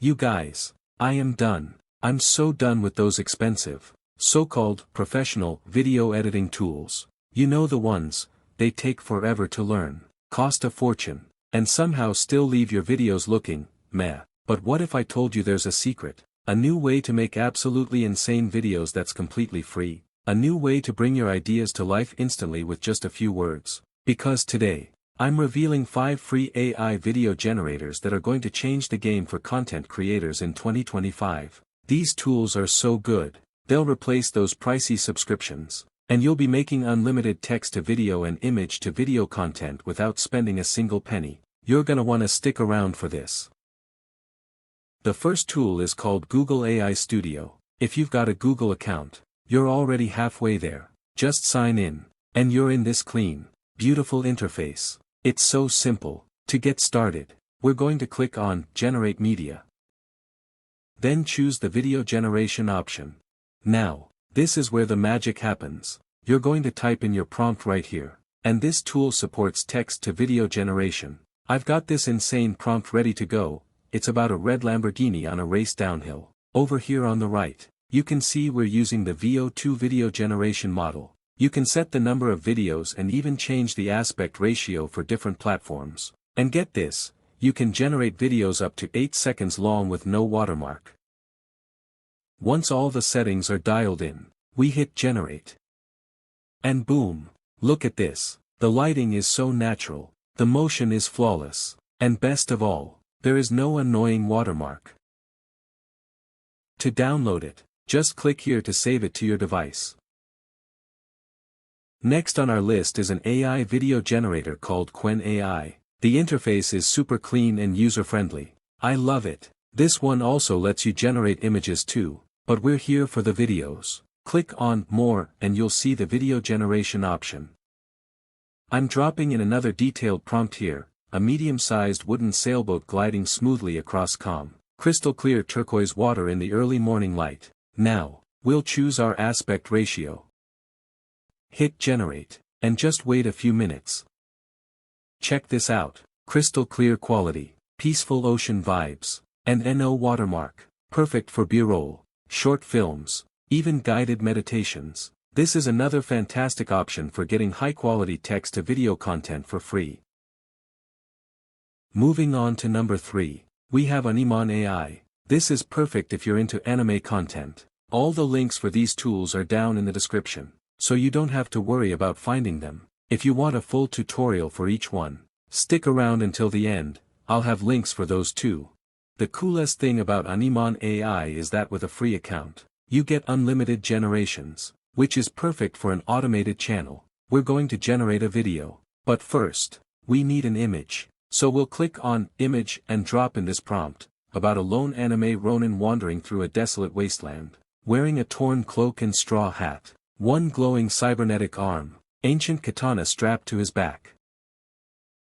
You guys, I am done. I'm so done with those expensive, so-called professional video editing tools. You know the ones, they take forever to learn, cost a fortune, and somehow still leave your videos looking meh. But what if I told you there's a secret? A new way to make absolutely insane videos that's completely free. A new way to bring your ideas to life instantly with just a few words. Because today, I'm revealing 5 free AI video generators that are going to change the game for content creators in 2025. These tools are so good, they'll replace those pricey subscriptions, and you'll be making unlimited text-to-video and image-to-video content without spending a single penny. You're gonna wanna stick around for this. The first tool is called Google AI Studio. If you've got a Google account, you're already halfway there. Just sign in, and you're in this clean, beautiful interface. It's so simple. To get started, we're going to click on Generate Media. Then choose the video generation option. Now, this is where the magic happens. You're going to type in your prompt right here, and this tool supports text-to-video generation. I've got this insane prompt ready to go. It's about a red Lamborghini on a race downhill. Over here on the right, you can see we're using the VO2 video generation model. You can set the number of videos and even change the aspect ratio for different platforms. And get this, you can generate videos up to 8 seconds long with no watermark. Once all the settings are dialed in, we hit generate. And boom, look at this. The lighting is so natural, the motion is flawless, and best of all, there is no annoying watermark. To download it, just click here to save it to your device. Next on our list is an AI video generator called Qwen AI. The interface is super clean and user-friendly. I love it. This one also lets you generate images too, but we're here for the videos. Click on More and you'll see the video generation option. I'm dropping in another detailed prompt here. A medium-sized wooden sailboat gliding smoothly across calm, crystal-clear turquoise water in the early morning light. Now, we'll choose our aspect ratio. Hit generate, and just wait a few minutes. Check this out, crystal-clear quality, peaceful ocean vibes, and no watermark, perfect for B-roll, short films, even guided meditations. This is another fantastic option for getting high-quality text-to-video content for free. Moving on to number 3, we have Animan AI. This is perfect if you're into anime content. All the links for these tools are down in the description, so you don't have to worry about finding them. If you want a full tutorial for each one, stick around until the end. I'll have links for those too. The coolest thing about Animan AI is that with a free account, you get unlimited generations, which is perfect for an automated channel. We're going to generate a video, but first, we need an image. So we'll click on Image and drop in this prompt, about a lone anime ronin wandering through a desolate wasteland, wearing a torn cloak and straw hat, one glowing cybernetic arm, ancient katana strapped to his back.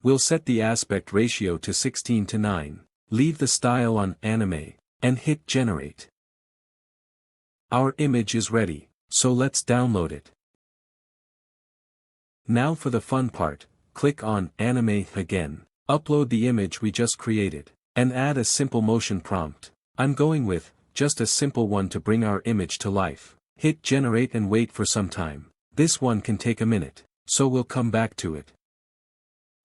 We'll set the aspect ratio to 16:9, leave the style on Anime, and hit Generate. Our image is ready, so let's download it. Now for the fun part, click on Animate again. Upload the image we just created, and add a simple motion prompt. I'm going with, just a simple one to bring our image to life. Hit generate and wait for some time. This one can take a minute, so we'll come back to it.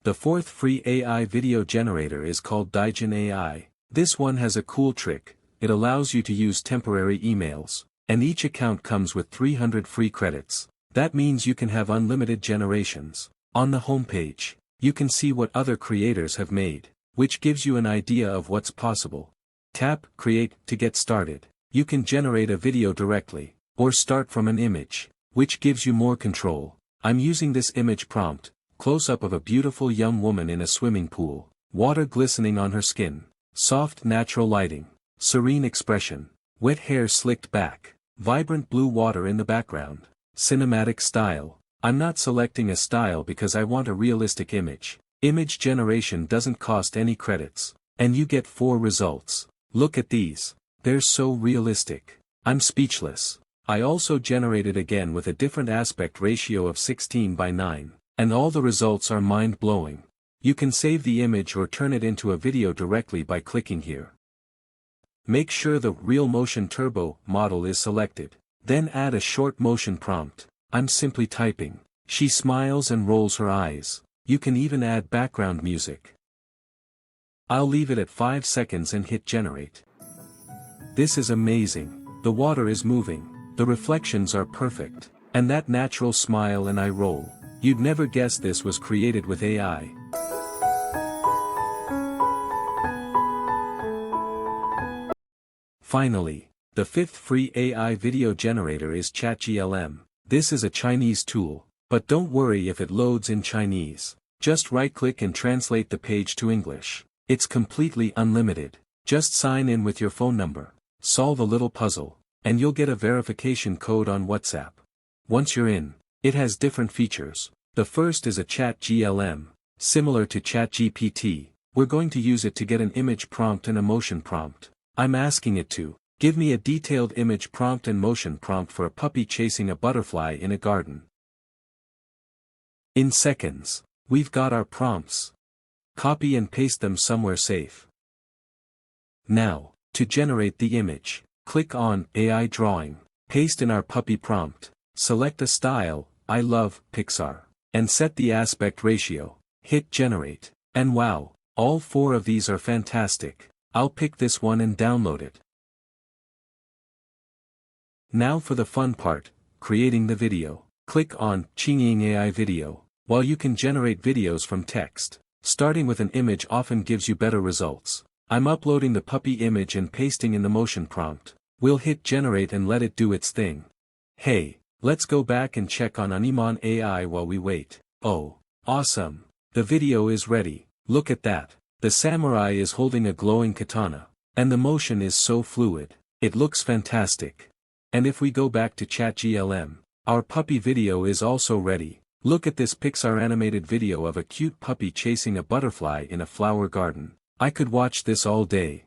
The fourth free AI video generator is called Digen AI. This one has a cool trick. It allows you to use temporary emails, and each account comes with 300 free credits. That means you can have unlimited generations. On the homepage, you can see what other creators have made, which gives you an idea of what's possible. Tap Create to get started. You can generate a video directly, or start from an image, which gives you more control. I'm using this image prompt, close-up of a beautiful young woman in a swimming pool, water glistening on her skin, soft natural lighting, serene expression, wet hair slicked back, vibrant blue water in the background, cinematic style. I'm not selecting a style because I want a realistic image. Image generation doesn't cost any credits, and you get 4 results. Look at these. They're so realistic. I'm speechless. I also generated again with a different aspect ratio of 16:9, and all the results are mind-blowing. You can save the image or turn it into a video directly by clicking here. Make sure the Real Motion Turbo model is selected. Then add a short motion prompt. I'm simply typing. She smiles and rolls her eyes. You can even add background music. I'll leave it at 5 seconds and hit generate. This is amazing. The water is moving. The reflections are perfect. And that natural smile and eye roll. You'd never guess this was created with AI. Finally, the fifth free AI video generator is ChatGLM. This is a Chinese tool, but don't worry if it loads in Chinese. Just right-click and translate the page to English. It's completely unlimited. Just sign in with your phone number, solve a little puzzle, and you'll get a verification code on WhatsApp. Once you're in, it has different features. The first is a ChatGLM, similar to ChatGPT. We're going to use it to get an image prompt and a motion prompt. I'm asking it to give me a detailed image prompt and motion prompt for a puppy chasing a butterfly in a garden. In seconds, we've got our prompts. Copy and paste them somewhere safe. Now, to generate the image, click on AI Drawing, paste in our puppy prompt, select a style, I love Pixar, and set the aspect ratio, hit generate, and wow, all 4 of these are fantastic. I'll pick this one and download it. Now for the fun part, creating the video. Click on Qingying AI Video. While you can generate videos from text, starting with an image often gives you better results. I'm uploading the puppy image and pasting in the motion prompt. We'll hit generate and let it do its thing. Hey, let's go back and check on Animan AI while we wait. Oh, awesome. The video is ready. Look at that. The samurai is holding a glowing katana. And the motion is so fluid. It looks fantastic. And if we go back to ChatGLM, our puppy video is also ready. Look at this Pixar animated video of a cute puppy chasing a butterfly in a flower garden. I could watch this all day.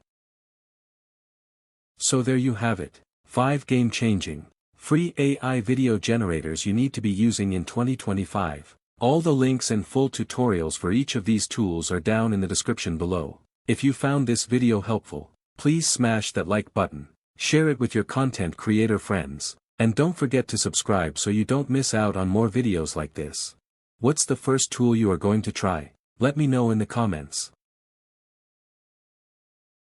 So there you have it. 5 game-changing, free AI video generators you need to be using in 2025. All the links and full tutorials for each of these tools are down in the description below. If you found this video helpful, please smash that like button, share it with your content creator friends, and don't forget to subscribe so you don't miss out on more videos like this. What's the first tool you are going to try? Let me know in the comments.